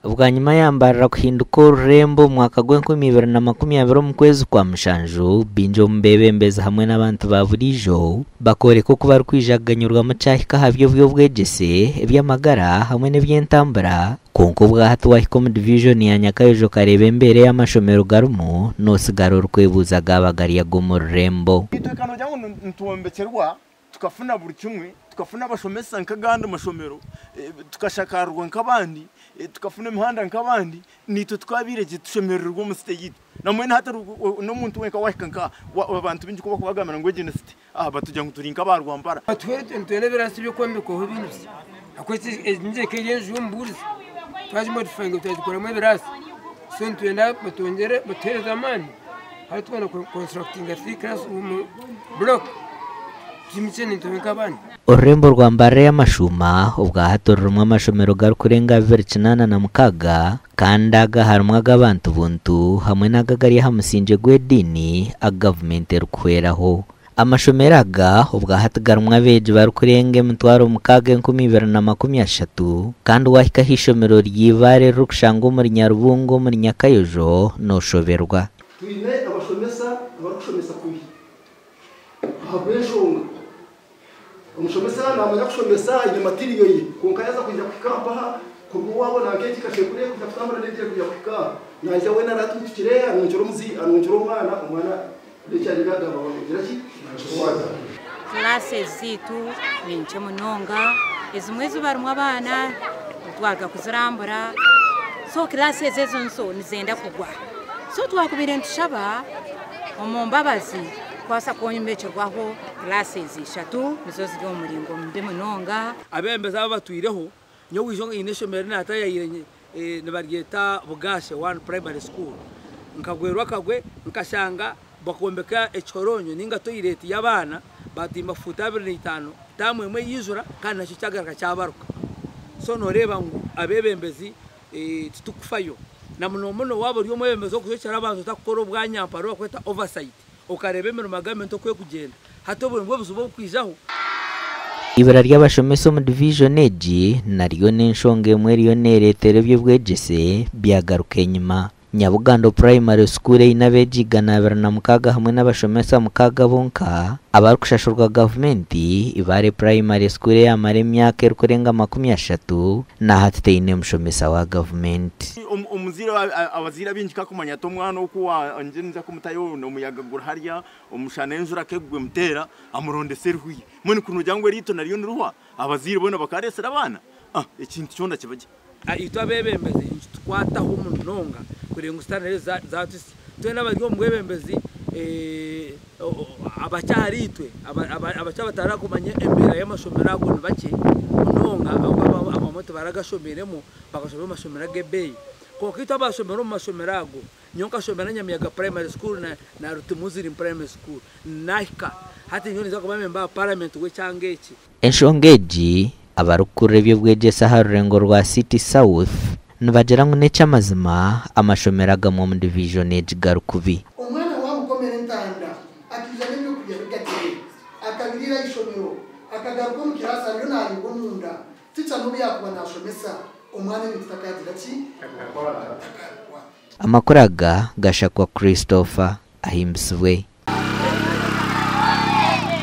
ubwa nyuma yambarira kuhinduka ururembo mwaka gwa 2020 mu kwezi kwa mushanju binjo mbebembeza hamwe n'abantu ba burijo bakore ko kuba rukwijaganyurwa mu cyahika havyo bwegese ebyamagara hamwe n'ebyentambara konko bwa hatu wahiko mu division ya Nyakayojo karebe imbere y'amashomero garumu no sigaro rukwebuza gabagariya go mu rurembo itukano jango ntuombekerwa tukafuna buri kimwe tukafuna abashomesa nkaganda amashomero tukashakarwa nkabandi tukafuna imihanda nkabandi nito twabirege tushemererwa mu state namwe hata no muntu wenka wahikanka abantu binji kuba kubagamana ngo genocide batujya ngo turinka barwambara twere birasibye kombe ko bintu akwese nje keyeje umbuzi twaje modifying twazikora mu birasi so ntwenda batongere batereza amani hari tubona constructing a 3 class block ururembo rwa mbare y'amashuma ubwa hatorerwa amashomero garukurenga 29 na mukaga kandi agaharumwa abantu buntu hamwe n'agagari hamusinje gwedini a government rukweraho amashomeraga ubwa hatagarumwa beje barukurenge mutwaro mukaga 2023 kandi wahika hishomero ryibare rukushango muri Nyarubungo muri Nyakayojo no shoberwa twine abashomesa barukushomesa kuyi habeshonga umushomesa namanya kushomesa imatiriyo ye kunkayaza kujya kwikamba kuko wabona aketi kashekure kutafutamba n'indire kujya kwika naje we naratukire anunjoro umwana lecyari gagaba bagira ki classe zitu binche munonga ezimwezi barumwa abana twaga kuzirambura so classe zezo nso nizenda kugwa so twakubire ntushaba omumbabazi kwasa konyemecherwaho classes 3 nizo ziri umuringo mbe munonga abembeza batwireho nyo wijonga ineshomero nata yayiranye nabaryeta bugashe one primary school nkagwerwa kagwe nkashanga bakombeka echoronyo ninga toileti yabana batimba futa 25 tamwe mwe yizura kana cyagaraka cyabaruka so noreba ngo abebembezi tutukufayo na munomono wabo ryo mwebembezo kuzocyara abanzo takoro bwanyamparo kweta oversight ukarebe mu magamento kwe kugenda hatobwe ngo buzubo kwijaho ibara ry'abashomeso mu division egi naryo n'inshonge mwe riyo neretere byo bwegese byagaruke nyuma Nyabugando primary school inabejigana na mukaga hamwe n'abashomesa mukaga bonka abarukushashurwa government ibare primary school ya mare myaka rukurenga 30 na hatiteine mushomesa wa government umuzira abazira binjika kumanya to mwana uko anjenza kumutayo no muyaga gurharya umushana enjura kegwe mutera amuronde serhuye muni kuno jangwe rito nariyo nruwa abazira bona bakaresera abana ikintu cyonda kibaje itwa bebembeze twataho umunonga kurenga stanere za twena baryo mwebembezi abacyaritwe abacabatara kumanye embera y'amashomera ago bake unonga abamoto baragashomeremo bagashomera amashomera gebei ko kitwa bashomera mu mashomera ago nyonka shomera Nyamiyaga primary school na Rutumuziri primary school nahika hati nyoni zako bamemba parliament we cyangeki enshongeji abarukure byo bwegesa harurengo rwa City South nubagera ngo necha mazima amashomeraga mu division age garukubi umwana wamukomera ntanda akijana byo kujya gatire akabirira ishomero akagaruka mu kirasa ryo nari ngunda ticha nubi yakuba nashomesa umwana nitakagira ki amakuraga gashakwa Christopher ahimbswe